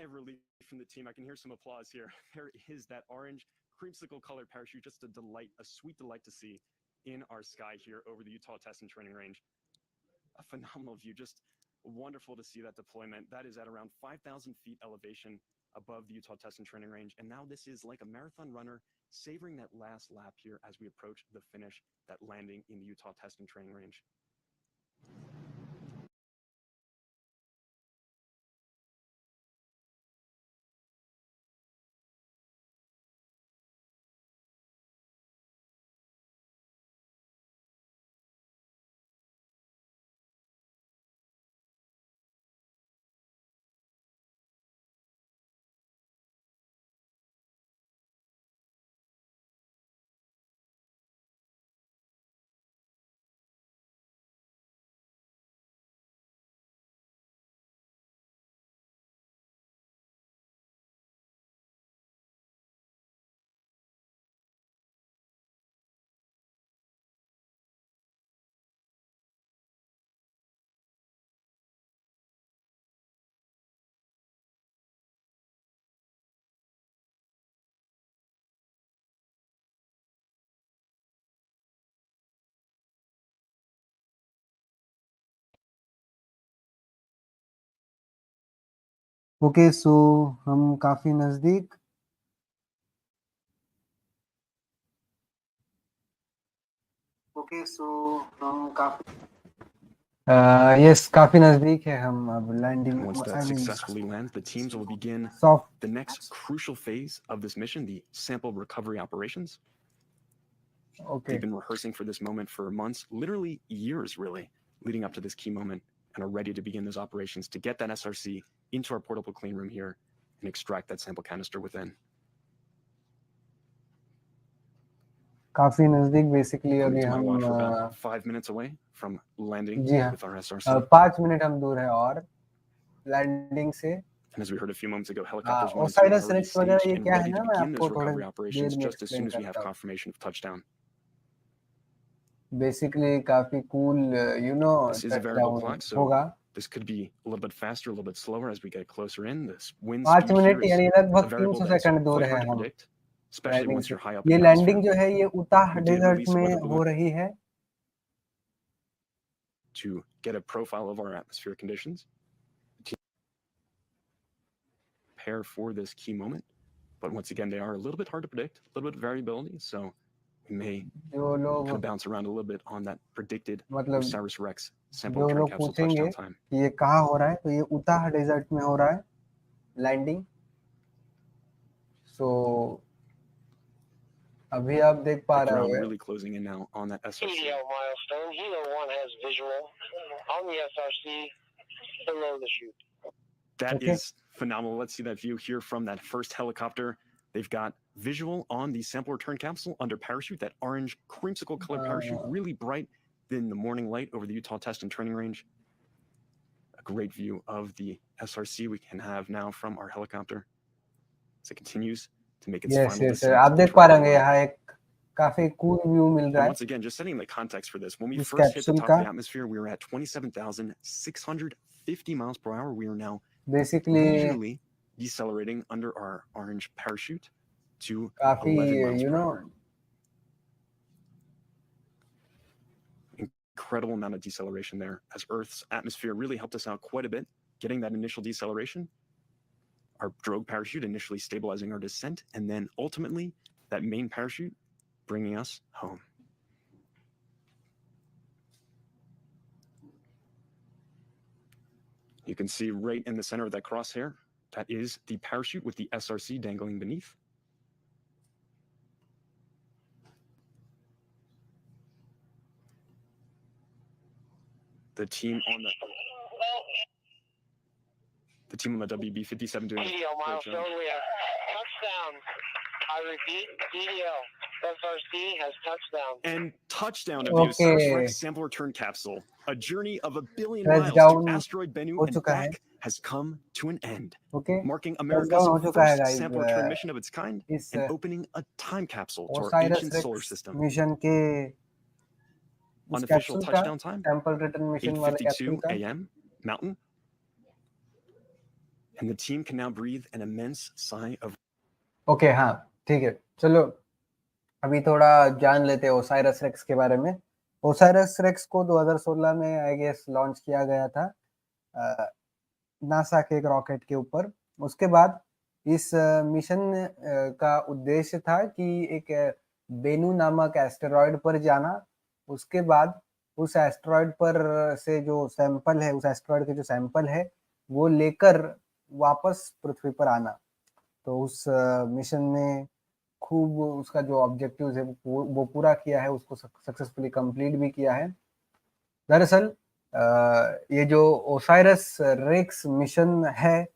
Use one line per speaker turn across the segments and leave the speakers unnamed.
relief from the team. I can hear some applause here. There is that orange creamsicle colored parachute, just a delight, a sweet delight to see in our sky here over the Utah Test and Training Range. A phenomenal view, just wonderful to see that deployment. That is at around 5,000 feet elevation above the Utah Test and Training Range. And now this is like a marathon runner savoring that last lap here as we approach the finish, that landing in the Utah Test and Training Range.
Okay so हम काफी नजदीक yes काफी नजदीक है हम अब landing
Once that successfully lands, the teams will begin the next crucial phase of this mission, the sample recovery operations. They've been rehearsing for this moment for months, literally years really, leading up to this key moment, and are ready to begin those operations to get that SRC into our portable clean room here and extract that sample canister within.
काफी नजदीक basically अभी
To my
हम
watch, we're about 5 minutes away from landing
जी हाँ
with our SRC.
5 minute हम दूर है और landing से
And as we heard a few moments ago, helicopters 1 and 2 are
OSIRIS
already
Rex वगैरह
staged
ये
and
क्या है
ready
ना
to
मैं
begin those
आपको थोड़े
recovery operations
देर में
just as soon
explain
as we have
करता हूँ
confirmation of touchdown.
बेसिकली काफी cool you know
This is a variable
touchdown
clock, so
होगा
this could be a little bit faster, a little bit slower as we get closer in. This wind
5
speed
minute
here
यानी
is a
लगभग
variable
300
that is
second दूर
quite
है
hard to
हम
predict, especially
landing
once
से
you're high up
ये
in the
landing
atmosphere.
जो है ये Utah
We did
desert
release a
में
weather
हो
balloon
रही है
to get a profile of our atmospheric conditions. Prepare for this key moment, but once again, they are a little bit hard to predict, a little bit of variability, so we may kind of bounce around a little bit on that predicted OSIRIS Rex sample
जो
return
लोग
capsule
पूछेंगे
touchdown time.
कि ये कहाँ हो रहा है तो ये उताह डेजर्ट में हो रहा है लैंडिंग सो अभी आप देख पा रहे हो
really closing in now on that SRC.
Milestone. Helo 1 has visual on the SRC below the chute.
That is phenomenal. Let's see that view here from that first helicopter. They've got visual on the sample return capsule under parachute, that orange creamsicle colored parachute, really bright in the morning light over the Utah Test and Training Range. A great view of the SRC we can have now from our helicopter as it continues to make its final descent.
आप देख पा रहे होंगे यहाँ एक काफी cool view मिल रहा है
once again, just setting the context for this, when we first hit the top of the atmosphere, we were at 27,650 miles per hour. We are now leisurely decelerating under our orange parachute to 11 miles per hour. Incredible amount of deceleration there as Earth's atmosphere really helped us out quite a bit, getting that initial deceleration, our drogue parachute initially stabilizing our descent, and then ultimately that main parachute bringing us home. You can see right in the center of that crosshair, that is the parachute with the SRC dangling beneath. The team on the WB-57 doing
DDL milestone, we have touchdown. I repeat, DDL, SRC has touchdown.
And touchdown of the OSIRIS Rex sample return capsule. A journey of 1 billion miles to asteroid Bennu and back has come to an end, marking America's first sample return mission of its kind and opening a time capsule to our ancient solar system.
Mission के
Unofficial touchdown time,
sample return mission वाले
8:52 a.m. Mountain. and the team can now breathe an immense sigh of
okay हाँ ठीक है, चलो अभी थोड़ा जान लेते हैं ओसाइरस रेक्स के बारे में। ओसाइरस रेक्स को 2016 में आई गेस लॉन्च किया गया था नासा के एक रॉकेट के ऊपर। उसके बाद इस मिशन का उद्देश्य था कि एक बेनू नामक एस्टेरॉयड पर जाना, उसके बाद उस एस्टेरॉयड पर से जो सैंपल है, उस एस्टेरॉयड के जो सैंपल है वो लेकर वापस पृथ्वी पर आना। तो उस मिशन ने खूब उसका जो ऑब्जेक्टिव्स है वो पूरा किया है, उसको सक्सेसफुली कंप्लीट भी किया है। दरअसल ये जो ओसाइरस रेक्स मिशन है,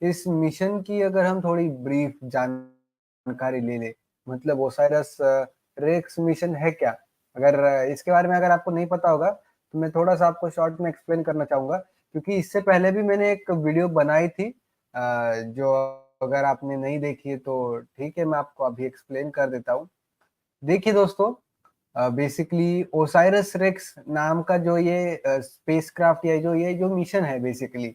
इस मिशन की अगर हम थोड़ी ब्रीफ जानकारी ले ले, मतलब ओसाइरस रेक्स मिशन है क्या, अगर इसके बारे में अगर आपको नहीं पता होगा तो मैं थोड़ा सा आपको शॉर्ट में एक्सप्लेन करना चाहूंगा, क्योंकि इससे पहले भी मैंने एक वीडियो बनाई थी जो अगर आपने नहीं देखी है तो ठीक है, मैं आपको अभी एक्सप्लेन कर देता हूँ। देखिए दोस्तों, बेसिकली ओसाइरस रेक्स नाम का जो ये स्पेसक्राफ्ट या जो मिशन है, बेसिकली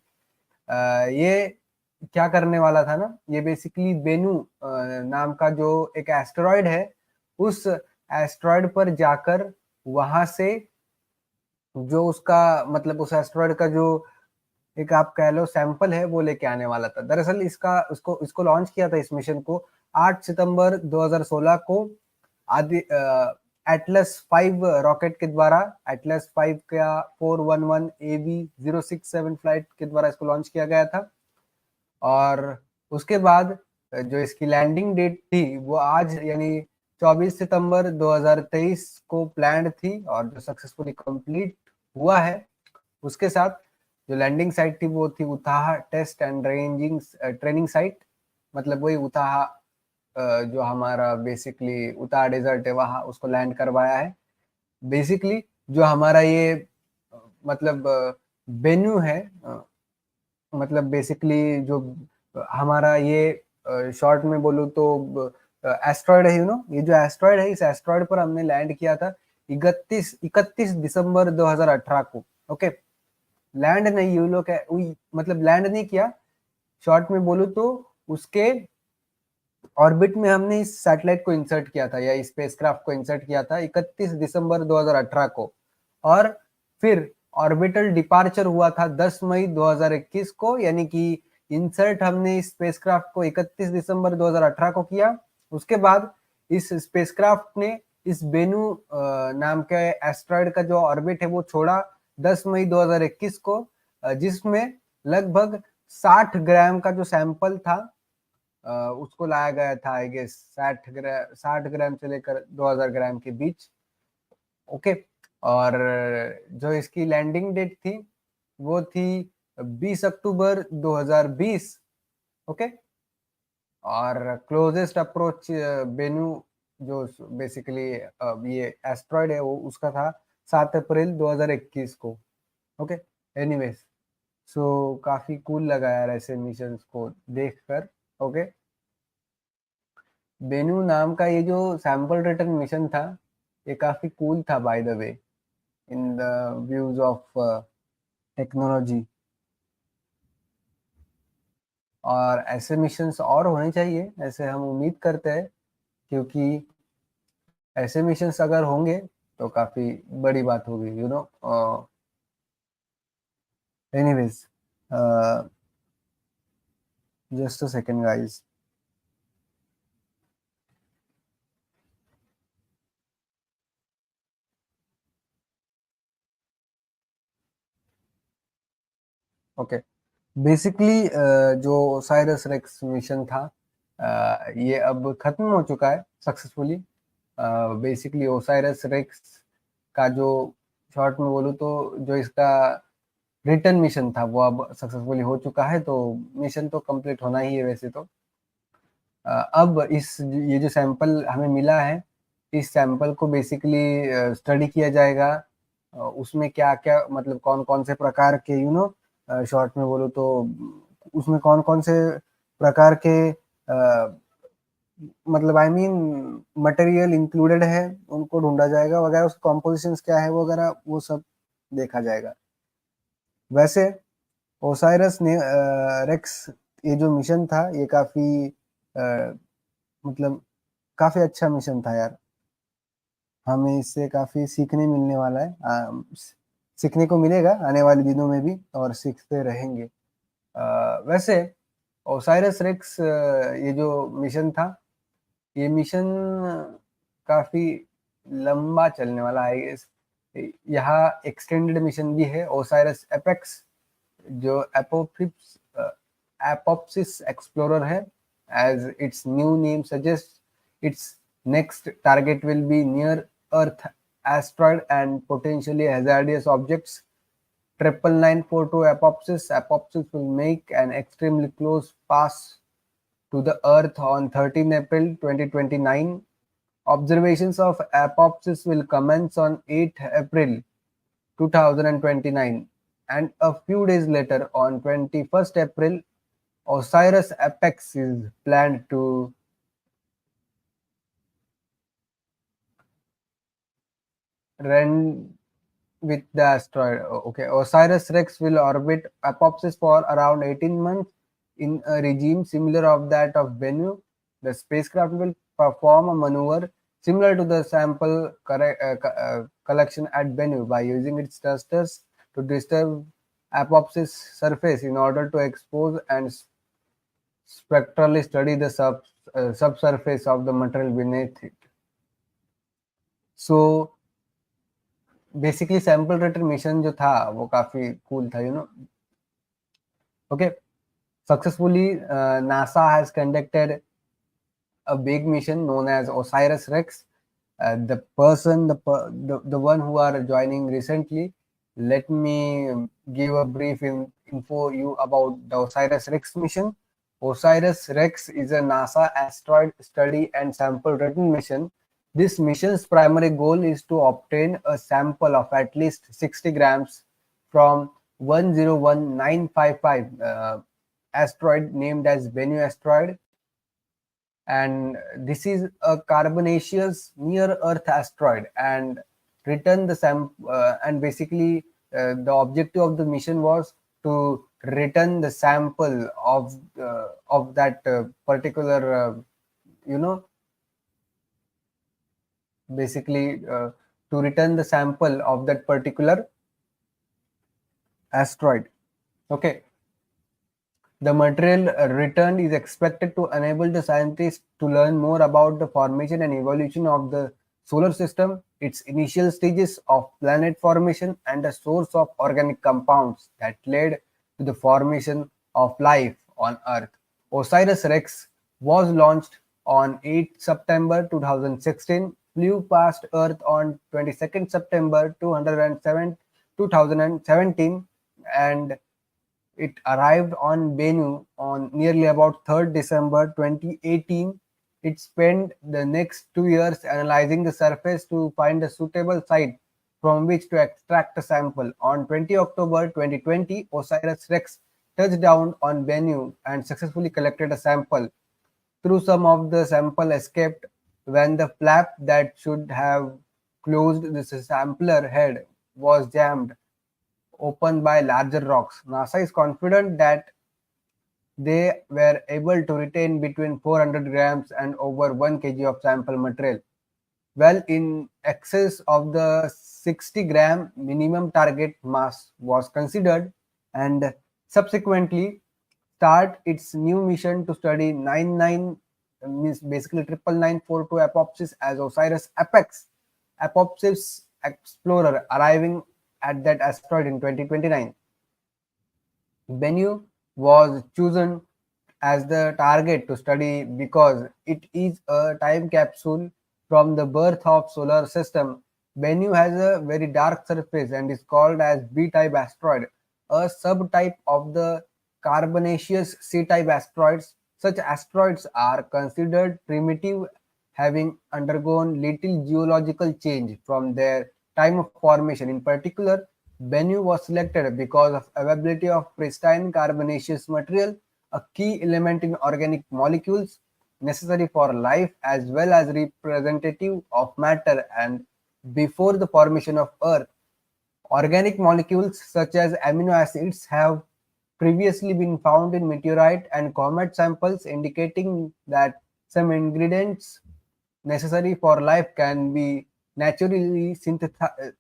ये क्या करने वाला था ना, ये बेसिकली बेनू नाम का जो एक एस्टेरॉयड है, उस एस्टेरॉयड पर जाकर वहां से जो उसका मतलब उस एस्टेरॉयड का जो एक आप कह लो सैंपल है वो लेके आने वाला था। दरअसल इसको लॉन्च किया था इस मिशन को 8 सितंबर 2016 को आदि एटलस 5 रॉकेट के द्वारा, एटलस 5 का 411 AB067 फ्लाइट के द्वारा इसको लॉन्च किया गया था। और उसके बाद जो इसकी लैंडिंग डेट थी वो आज यानी 24 सितंबर 2023 को प्लान्ड थी और जो सक्सेसफुली कंप्लीट हुआ है। उसके साथ जो लैंडिंग साइट थी वो थी Utah test and ranging training site, मतलब वही उताहा जो हमारा बेसिकली उताहा डेजर्ट है वहाँ उसको लैंड करवाया है। बेसिकली जो हमारा ये मतलब वेन्यू है, मतलब बेसिकली जो हमारा ये शॉर्ट में बोलूँ तो एस्ट्रॉयड है, ये जो एस्ट्रॉयड है, इस एस्ट्रॉयड पर हमने लैंड किया था 31 दिसंबर 2018 को। ओके, लैंड नहीं, ये लोग मतलब लैंड नहीं किया, शॉर्ट में बोलूँ तो उसके ऑर्बिट में हमने इस सैटेलाइट को इंसर्ट किया था या इस स्पेसक्राफ्ट को इंसर्ट किया था 31 दिसंबर 2018 को, और फिर ऑर्बिटल डिपार्चर हुआ था 10 मई 2021 को, यानी कि इंसर्ट हमने इस स्पेसक्राफ्ट को 31 दिसंबर 2018 को किया। उसके बाद इस स्पेसक्राफ्ट ने इस बेनू नाम के एस्ट्रॉयड का जो ऑर्बिट है वो छोड़ा 10 मई 2021 को, जिसमें लगभग 60 ग्राम का जो सैंपल था उसको लाया गया था, आई गेस 60 ग्राम से लेकर 2000 ग्राम के बीच। ओके, और जो इसकी लैंडिंग डेट थी वो थी 20 अक्टूबर 2020। ओके, और क्लोजेस्ट अप्रोच बेनू जो बेसिकली ये एस्ट्रॉयड है वो उसका था 7 अप्रैल 2021 को। ओके, एनीवेज, सो काफी कूल लगा यार ऐसे मिशंस को देखकर। ओके, बेनू नाम का ये जो सैंपल रिटर्न मिशन था ये काफी कूल था bye the way, in the views of technology. और ऐसे मिशंस और होने चाहिए, ऐसे हम उम्मीद करते हैं, क्योंकि ऐसे मिशंस अगर होंगे तो काफी बड़ी बात होगी, anyways, just a second guys. Okay, basically जो ओसाइरस रेक्स मिशन था ये अब खत्म हो चुका है सक्सेसफुली। बेसिकली ओसाइरस रेक्स का जो शॉर्ट में बोलूँ तो जो इसका रिटर्न मिशन था वो अब सक्सेसफुली हो चुका है, तो मिशन तो कंप्लीट होना ही है वैसे तो। अब ये जो सैंपल हमें मिला है, इस सैंपल को बेसिकली स्टडी किया जाएगा। उसमें क्या क्या मतलब कौन कौन से प्रकार के शॉर्ट में बोलूँ तो उसमें कौन कौन से प्रकार के मतलब आई मीन मटेरियल इंक्लूडेड है उनको ढूंढा जाएगा वगैरह, उसके कॉम्पोजिशंस क्या है वगैरह वो सब देखा जाएगा। वैसे ओसाइरस ने रेक्स ये जो मिशन था ये काफी मतलब काफी अच्छा मिशन था यार, हमें इससे काफी सीखने मिलने वाला है, सीखने को मिलेगा आने वाले दिनों में भी और सीखते रहेंगे। वैसे ओसाइरस रेक्स ये जो मिशन था, ये मिशन काफी लंबा चलने वाला है। यहाँ एक्सटेंडेड मिशन भी है, ओसाइरस एपेक्स, जो एपोप्सिस एक्सप्लोरर है। As its new name suggest, its next target will be near Earth asteroid and potentially hazardous objects. 99942 Apopsis. Apopsis will make an extremely close pass to the Earth on 13 April 2029. Observations of Apopsis will commence on 8 April 2029, and a few days later, on 21st April, OSIRIS Apex is planned to run with the asteroid. Okay, OSIRIS Rex will orbit Apopsis for around 18 months in a regime similar of that of Bennu. The spacecraft will perform a maneuver similar to the sample collection at Bennu by using its thrusters to disturb Apopsis surface in order to expose and spectrally study the subsurface of the material beneath it. So basically sample rater mission जो था वो काफी cool था, Okay, successfully NASA has conducted a big mission known as OSIRIS Rex. The one who are joining recently, let me give a brief info you about the OSIRIS Rex mission. OSIRIS Rex is a NASA asteroid study and sample return mission. This mission's primary goal is to obtain a sample of at least 60 grams from 101955 asteroid named as Bennu asteroid, and this is a carbonaceous near Earth asteroid, and return the and basically the objective of the mission was to return the sample of that particular basically to return the sample of that particular asteroid. Okay, the material returned is expected to enable the scientists to learn more about the formation and evolution of the solar system, its initial stages of planet formation, and the source of organic compounds that led to the formation of life on Earth. OSIRIS Rex was launched on 8 September 2016, flew past Earth on 22nd September 2017, and it arrived on Bennu on nearly about 3rd December 2018. It spent the next 2 years analyzing the surface to find a suitable site from which to extract a sample. On 20 October 2020, OSIRIS Rex touched down on Bennu and successfully collected a sample. Through some of the sample escaped when the flap that should have closed the sampler head was jammed open by larger rocks. NASA is confident that they were able to retain between 400 grams and over 1 kg of sample material, well in excess of the 60-gram minimum target mass was considered, and subsequently start its new mission to study 99 means basically 99942 Apopsis as OSIRIS Apex, Apopsis Explorer, arriving at that asteroid in 2029. Bennu was chosen as the target to study because it is a time capsule from the birth of solar system. Bennu has a very dark surface and is called as B-type asteroid, a subtype of the carbonaceous C-type asteroids. Such asteroids are considered primitive, having undergone little geological change from their time of formation. In particular, Bennu was selected because of availability of pristine carbonaceous material, a key element in organic molecules necessary for life as well as representative of matter and before the formation of Earth. Organic molecules such as amino acids have previously been found in meteorite and comet samples, indicating that some ingredients necessary for life can be naturally synthesized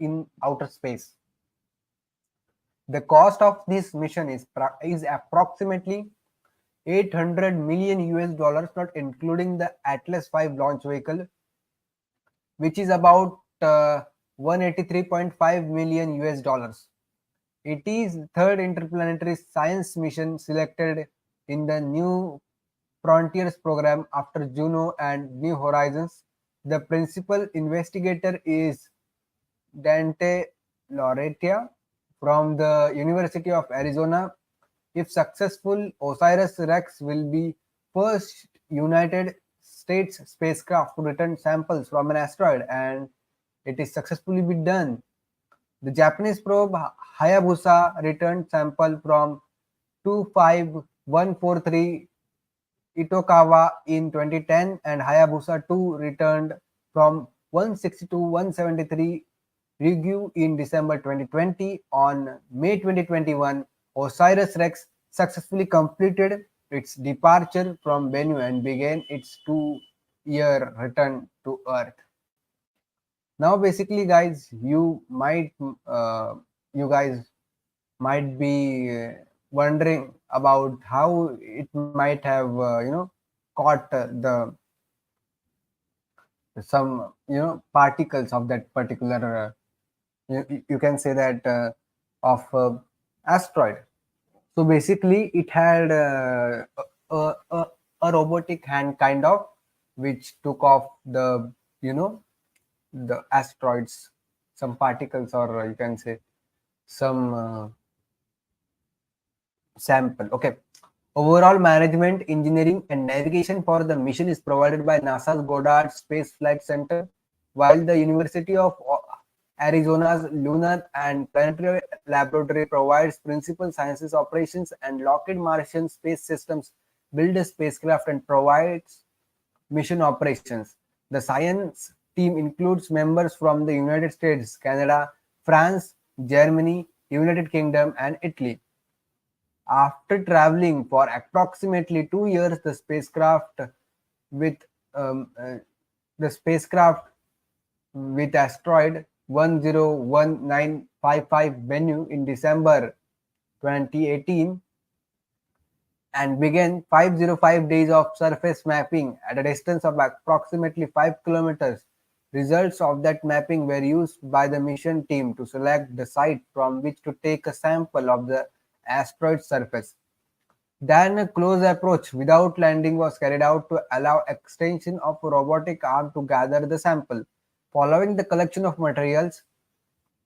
in outer space. The cost of this mission is approximately 800 million US dollars, not including the Atlas V launch vehicle, which is about 183.5 million US dollars. It is third interplanetary science mission selected in the New Frontiers program after Juno and New Horizons. The principal investigator is Dante Lauretia from the University of Arizona. If successful, OSIRIS-REx will be first United States spacecraft to return samples from an asteroid, and it is successfully been done. The Japanese probe Hayabusa returned sample from 25143 Itokawa in 2010, and Hayabusa 2 returned from 162-173 Ryukyu in December 2020. On May 2021, OSIRIS-REx successfully completed its departure from Bennu and began its 2-year return to Earth. Now, basically, guys, you guys might be wondering about how it might have caught the some particles of that particular you can say that of asteroid. So basically it had a robotic hand kind of, which took off the the asteroids, some particles, or you can say some sample. Okay. Overall management, engineering, and navigation for the mission is provided by NASA's Goddard Space Flight Center, while the University of Arizona's Lunar and Planetary Laboratory provides principal sciences operations, and Lockheed Martin Space Systems builds spacecraft and provides mission operations. The science team includes members from the United States, Canada, France, Germany, United Kingdom, and Italy. After traveling for approximately 2 years, the spacecraft with asteroid 101955 Bennu in December 2018 and began 505 days of surface mapping at a distance of approximately 5 kilometers. Results of that mapping were used by the mission team to select the site from which to take a sample of the asteroid surface. Then a close approach without landing was carried out to allow extension of a robotic arm to gather the sample. Following the collection of materials,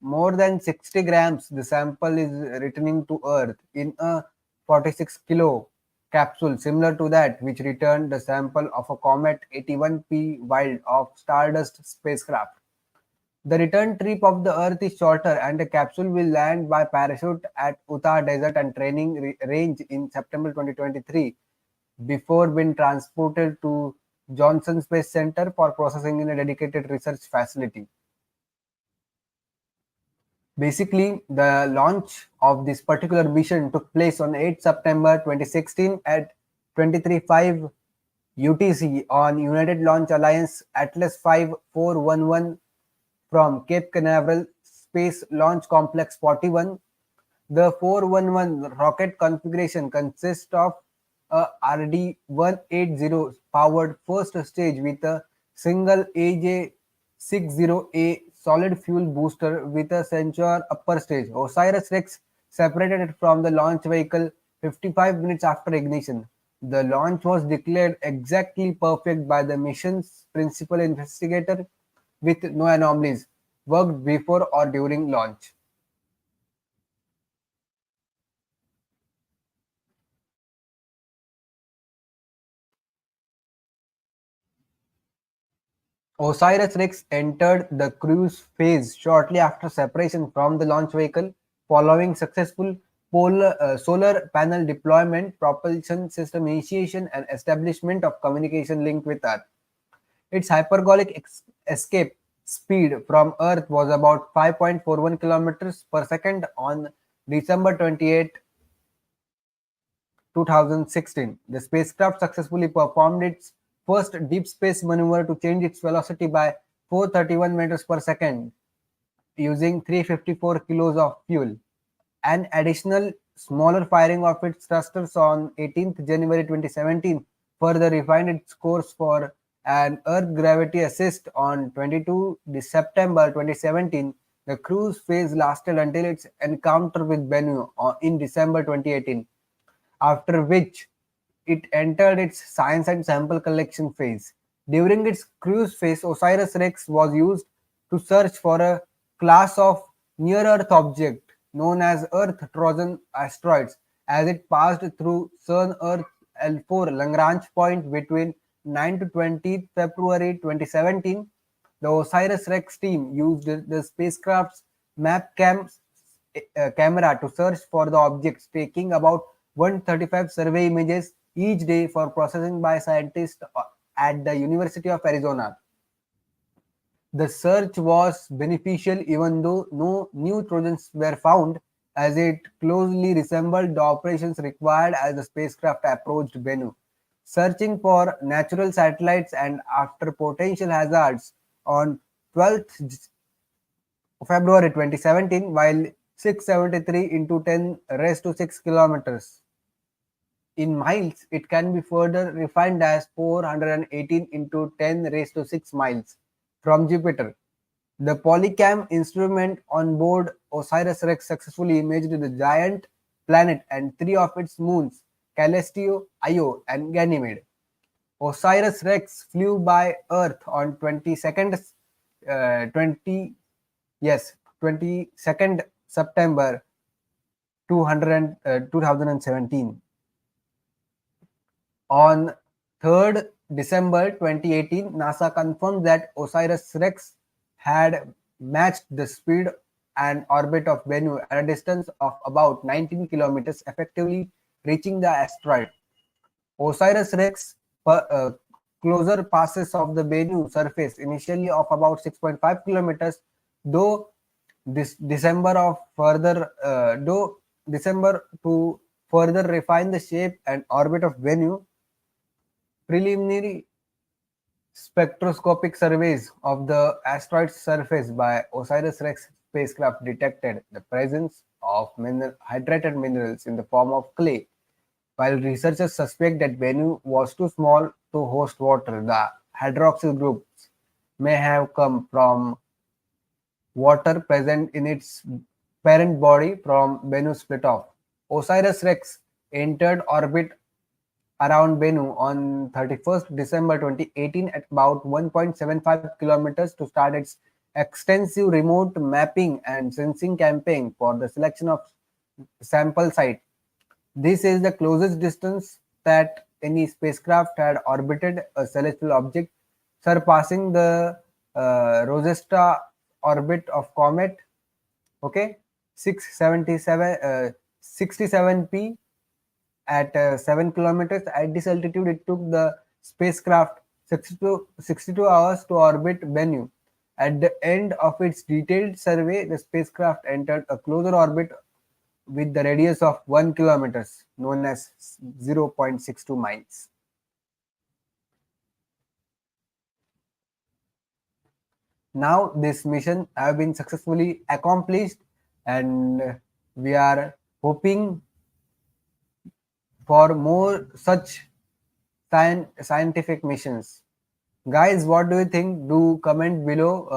more than 60 grams, the sample is returning to Earth in a 46 kilo capsule similar to that which returned the sample of a Comet 81P Wild of Stardust spacecraft. The return trip of the Earth is shorter, and the capsule will land by parachute at Utah Desert and Training Range in September 2023 before being transported to Johnson Space Center for processing in a dedicated research facility. Basically, the launch of this particular mission took place on 8 September 2016 at 23:05 UTC on United Launch Alliance Atlas V 411 from Cape Canaveral Space Launch Complex 41. The 411 rocket configuration consists of a RD-180 powered first stage with a single AJ-60A solid fuel booster with a Centaur upper stage. OSIRIS-REx separated it from the launch vehicle 55 minutes after ignition. The launch was declared exactly perfect by the mission's principal investigator with no anomalies worked before or during launch. OSIRIS-REx entered the cruise phase shortly after separation from the launch vehicle, following successful solar panel deployment, propulsion system initiation, and establishment of communication link with Earth. Its hypergolic escape speed from Earth was about 5.41 kilometers per second on December 28, 2016. The spacecraft successfully performed its first deep space maneuver to change its velocity by 431 meters per second using 354 kilos of fuel. An additional smaller firing of its thrusters on 18th January 2017 further refined its course for an Earth gravity assist on 22 September 2017. The cruise phase lasted until its encounter with Bennu in December 2018, after which it entered its science and sample collection phase. During its cruise phase, OSIRIS-REx was used to search for a class of near-Earth object known as Earth-Trojan asteroids as it passed through CERN-Earth L4 Lagrange point between 9 to 20 February 2017. The OSIRIS-REx team used the spacecraft's MapCam camera to search for the objects, taking about 135 survey images each day for processing by scientists at the University of Arizona. The search was beneficial even though no new Trojans were found, as it closely resembled the operations required as the spacecraft approached Bennu, searching for natural satellites and after potential hazards on 12th February 2017, while 673 into 10 raised to 6 kilometers. In miles, it can be further refined as 418 into 10 raised to 6 miles from Jupiter. The Polycam instrument on board OSIRIS-REx successfully imaged the giant planet and 3 of its moons, Casestudy, Io, and Ganymede. OSIRIS-REx flew by Earth on 22nd September 2017. On 3rd December 2018, NASA confirmed that OSIRIS-REx had matched the speed and orbit of Bennu at a distance of about 19 kilometers, effectively reaching the asteroid. OSIRIS-REx closer passes of the Bennu surface initially of about 6.5 kilometers, though December to further refine the shape and orbit of Bennu. Preliminary spectroscopic surveys of the asteroid's surface by OSIRIS-REx spacecraft detected the presence of hydrated minerals in the form of clay. While researchers suspect that Bennu was too small to host water, the hydroxyl groups may have come from water present in its parent body from Bennu's split-off. OSIRIS-REx entered orbit around Bennu on 31st December 2018 at about 1.75 kilometers to start its extensive remote mapping and sensing campaign for the selection of sample site. This is the closest distance that any spacecraft had orbited a celestial object, surpassing the Rosetta orbit of comet, 67p at 7 kilometers. At this altitude, it took the spacecraft 62 hours to orbit Bennu. At the end of its detailed survey, the spacecraft entered a closer orbit with the radius of 1 kilometers, known as 0.62 miles. Now this mission have been successfully accomplished, and we are hoping for more such scientific missions. Guys, what do you think? Do comment below.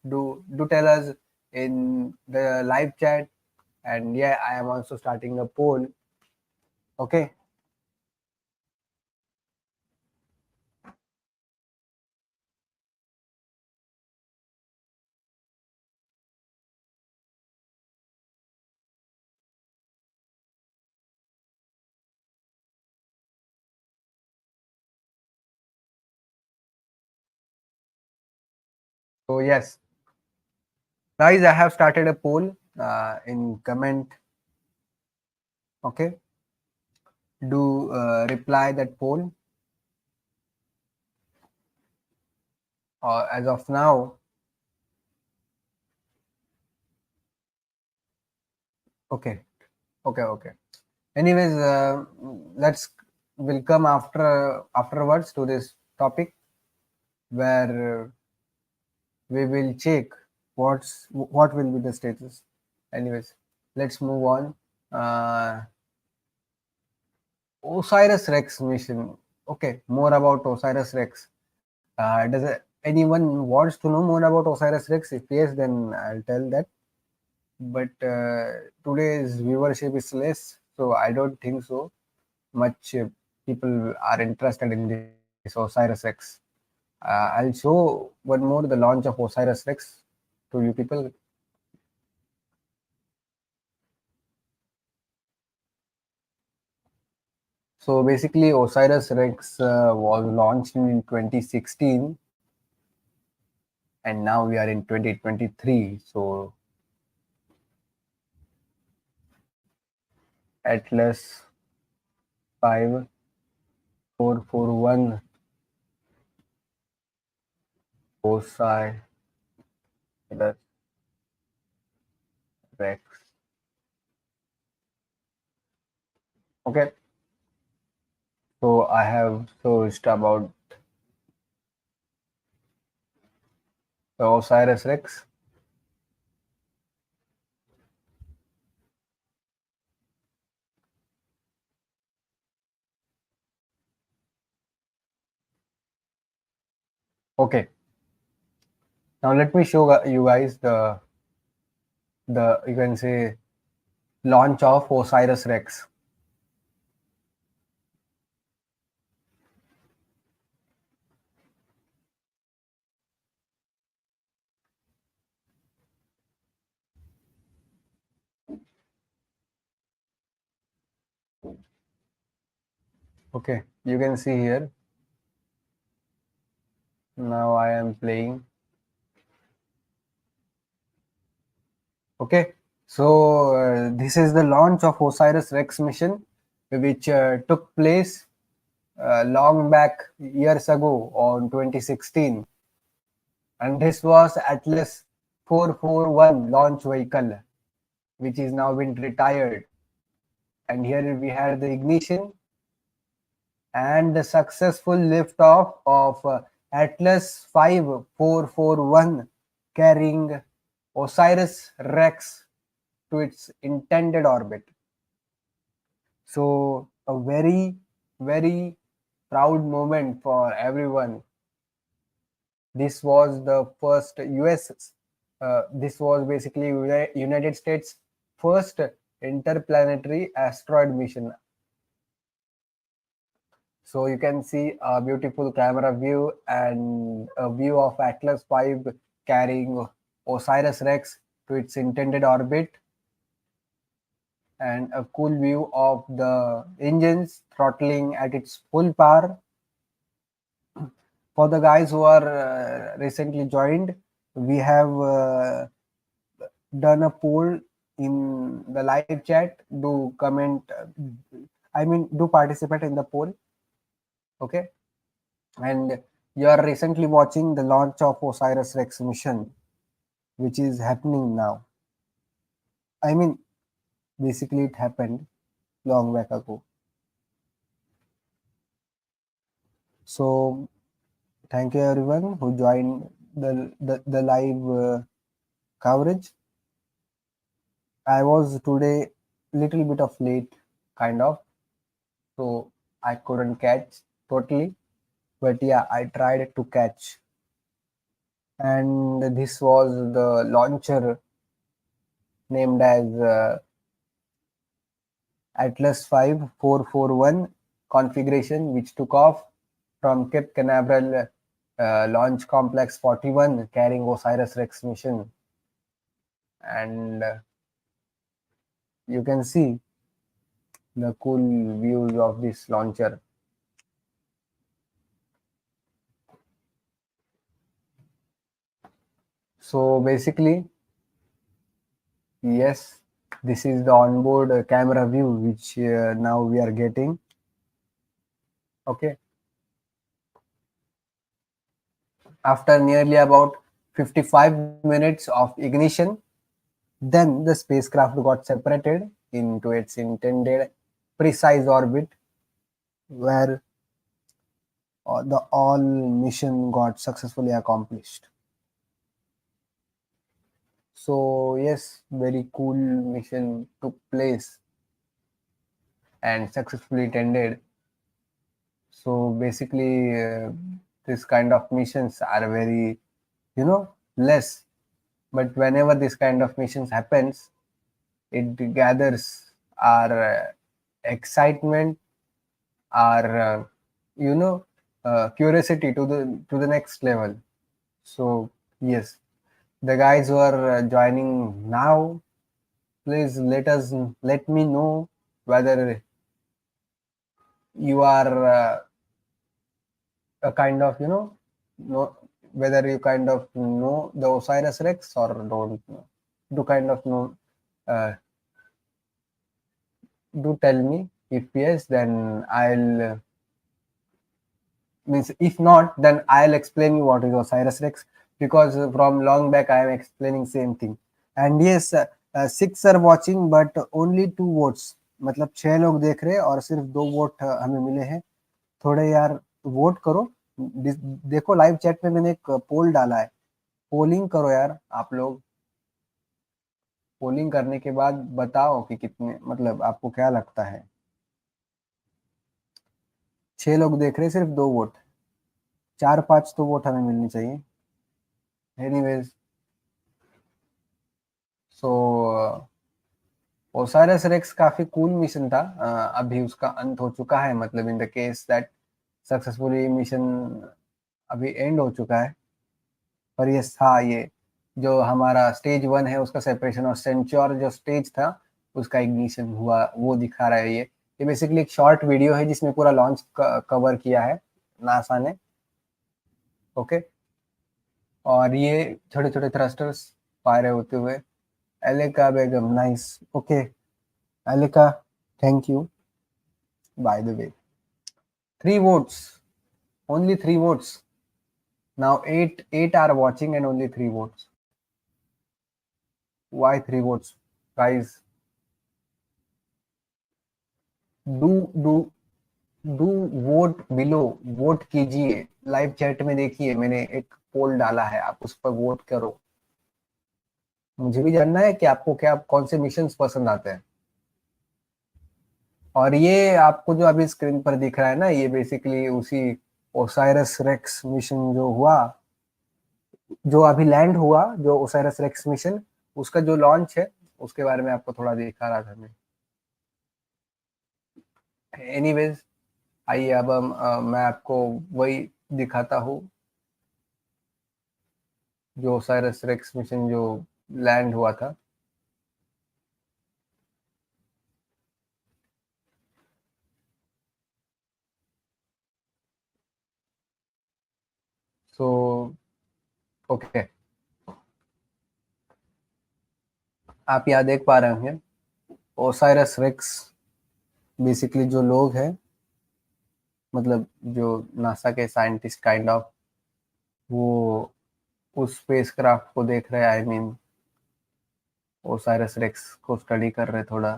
Do tell us in the live chat. And yeah, I am also starting a poll. Okay. So yes, guys, I have started a poll in comment. Okay, do reply that poll. As of now, Okay, okay. Anyways, we'll come afterwards to this topic where we will check what will be the status. Anyways, let's move on. OSIRIS Rex mission. Okay, more about OSIRIS Rex. Anyone wants to know more about OSIRIS Rex? If yes, then I'll tell that. But today's viewership is less, so I don't think so much people are interested in this OSIRIS Rex. I'll show one more the launch of OSIRIS Rex to you people. So basically, OSIRIS Rex was launched in 2016, and now we are in 2023. So Atlas 5441 OSIRIS Rex. Okay. So I have searched about the OSIRIS Rex. Okay. Now let me show you guys the you can say launch of OSIRIS Rex. Okay, you can see here. Now I am playing. Okay, so this is the launch of OSIRIS Rex mission, which took place long back years ago on 2016, and this was Atlas 441 launch vehicle, which is now been retired. And here we had the ignition and the successful liftoff of Atlas 5441 carrying OSIRIS Rex to its intended orbit. So a very, very proud moment for everyone. This was the first this was basically United States first interplanetary asteroid mission. So you can see a beautiful camera view and a view of Atlas V carrying OSIRIS Rex to its intended orbit, and a cool view of the engines throttling at its full power. For the guys who are recently joined, we have done a poll in the live chat. Do comment, do participate in the poll. Okay, and you are recently watching the launch of OSIRIS Rex mission, which is happening now. Basically it happened long back ago. So thank you everyone who joined the live coverage. I was today little bit of late, kind of, so I couldn't catch totally, but yeah, I tried to catch. And this was the launcher named as Atlas 5441 configuration, which took off from Cape Canaveral Launch Complex 41 carrying OSIRIS Rex mission. And you can see the cool views of this launcher. So basically, yes, this is the onboard camera view which now we are getting. Okay. After nearly about 55 minutes of ignition, Then the spacecraft got separated into its intended precise orbit, where the all mission got successfully accomplished. So yes, very cool mission took place and successfully ended. So basically, this kind of missions are very, less. But whenever this kind of missions happens, it gathers our excitement, our curiosity to the next level. So yes, the guys who are joining now, please let me know whether you are a kind of know whether you kind of know the Osiris Rex or don't know. Do kind of know. Do tell me. If yes, then I'll means if not, then I'll explain you what is Osiris Rex, because from long back I am explaining same thing. And yes, 6 are watching but only 2 votes. मतलब 6 लोग देख रहे हैं और सिर्फ 2 vote हमें मिले हैं. थोड़े यार वोट करो. देखो लाइव चैट में मैंने एक पोल डाला है, पोलिंग करो यार आप लोग. पोलिंग करने के बाद बताओ कि कितने, मतलब आपको क्या लगता है. 6 लोग देख रहे हैं, सिर्फ 2 वोट. 4-5 तो वोट हमें मिलनी चाहिए. एनीवेज, सो ओसाइरस रेक्स काफी कूल मिशन था. अभी उसका अंत हो चुका है, मतलब in the case that successfully mission अभी एंड हो चुका है. पर ये था, ये जो हमारा स्टेज 1 है उसका सेपरेशन, और सेंचुर जो स्टेज था उसका इग्निशन हुआ, वो दिखा रहा है. ये बेसिकली एक शॉर्ट वीडियो है जिसमें पूरा लॉन्च कवर किया है नासा ने. ओके, और ये छोटे छोटे थ्रस्टर्स फायर होते हुए. Aleka Begum, nice. Okay Aleka, thank you by the way. 3 votes, only 3 votes. Now 8 are watching and only 3 votes. Why 3 votes, guys? Do vote below, vote कीजिए. लाइव चैट में देखिए मैंने एक पोल डाला है, आप उस पर वोट करो. मुझे भी जानना है कि आपको क्या, कौन से मिशंस पसंद आते हैं. और ये आपको जो अभी स्क्रीन पर दिख रहा है ना, ये बेसिकली उसी ओसाइरस रेक्स मिशन जो हुआ, जो अभी लैंड हुआ, जो ओसाइरस रेक्स मिशन, उसका जो लॉन्च है उसके बारे में आपको थोड़ा दिखा रहा था मैं. एनीवेज, आइए अब मैं आपको वही दिखाता हूँ जो ओसाइरस रेक्स मिशन जो लैंड हुआ था. सो ओके, आप यहाँ देख पा रहे होंगे ओसाइरस रेक्स. बेसिकली जो लोग हैं, मतलब जो नासा के साइंटिस्ट काइंड ऑफ, वो उस स्पेसक्राफ्ट को देख रहे हैं. आई मीन ओसाइरस रेक्स को स्टडी कर रहे थोड़ा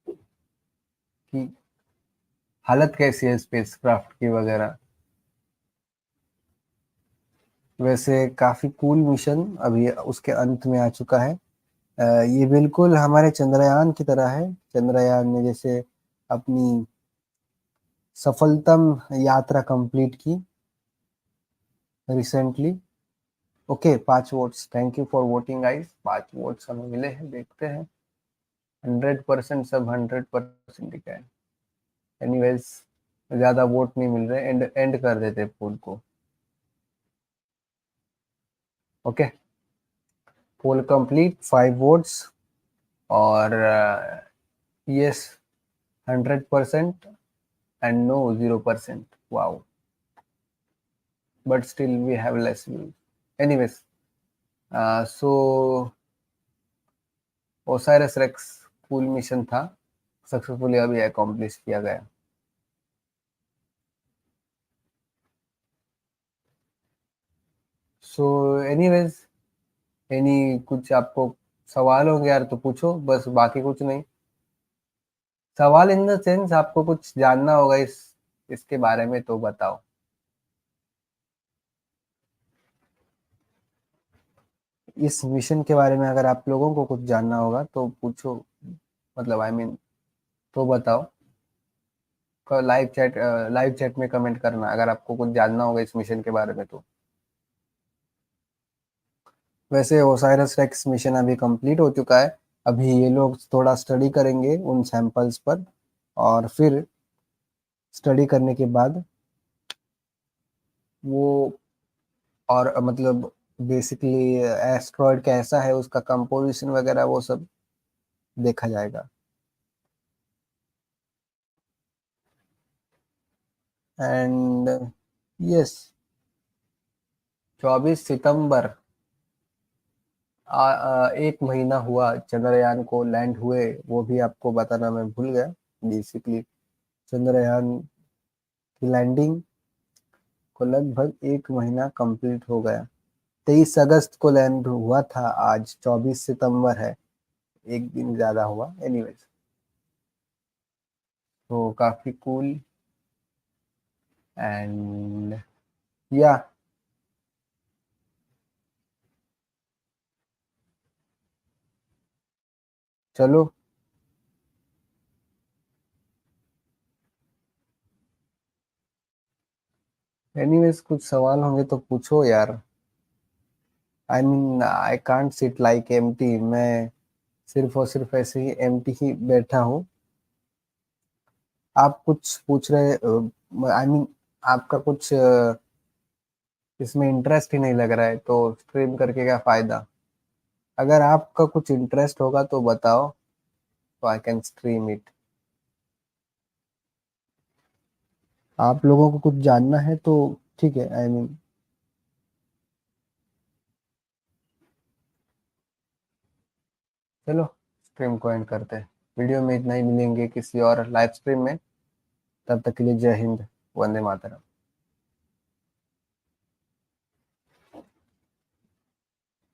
कि हालत कैसी है स्पेसक्राफ्ट की वगैरह. वैसे काफी कूल मिशन अभी उसके अंत में आ चुका है. ये बिल्कुल हमारे चंद्रयान की तरह है. चंद्रयान ने जैसे अपनी सफलतम यात्रा कंप्लीट की recently. Okay, 5 votes. Thank you for voting guys. 5 votes हमें मिले हैं, देखते हैं. 100% सब 100% दिखा है. एनीवेज, ज्यादा वोट नहीं मिल रहे, एंड कर देते पोल को. ओके, पोल कंप्लीट. 5 वोट्स और yes 100% and no 0%. Wow, but still we have less views. Anyways, so OSIRIS REx full mission था, सक्सेसफुली अभी अकॉम्प्लिश किया गया. सो एनीवेज, कुछ आपको सवाल होंगे यार तो पूछो, बस बाकी कुछ नहीं। सवाल इन द सेंस आपको कुछ जानना होगा इसके बारे में तो बताओ। इस मिशन के बारे में अगर आप लोगों को कुछ जानना होगा तो पूछो, मतलब आई मीन तो बताओ। लाइव चैट में कमेंट करना अगर आपको कुछ जानना होगा इस मिशन के बारे में तो। वैसे ओसाइरस रेक्स मिशन अभी कंप्लीट हो चुका है। अभी ये लोग थोड़ा स्टडी करेंगे उन सैंपल्स पर, और फिर स्टडी करने के बाद वो, और मतलब बेसिकली एस्ट्रॉयड कैसा है, उसका कंपोजिशन वगैरह वो सब देखा जाएगा। एंड यस, 24 सितंबर, एक महीना हुआ चंद्रयान को लैंड हुए, वो भी आपको बताना मैं भूल गया। बेसिकली चंद्रयान की लैंडिंग को लगभग एक महीना कंप्लीट हो गया। 23 अगस्त को लैंड हुआ था, आज 24 सितंबर है, एक दिन ज्यादा हुआ। एनीवेज, तो काफी कूल एंड या चलो, एनीवेज कुछ सवाल होंगे तो पूछो यार। I mean I can't sit like empty, मैं सिर्फ और सिर्फ ऐसे ही एम्प्टी ही बैठा हूँ। आप कुछ पूछ रहे, आई मीन आपका कुछ इसमें इंटरेस्ट ही नहीं लग रहा है तो स्ट्रीम करके क्या फायदा। अगर आपका कुछ इंटरेस्ट होगा तो बताओ, तो आई कैन स्ट्रीम इट। आप लोगों को कुछ जानना है तो ठीक है, आई मीन चलो स्ट्रीम को एंड करते हैं। वीडियो में इतना ही, मिलेंगे किसी और लाइव स्ट्रीम में। तब तक के लिए जय हिंद, वंदे मातरम।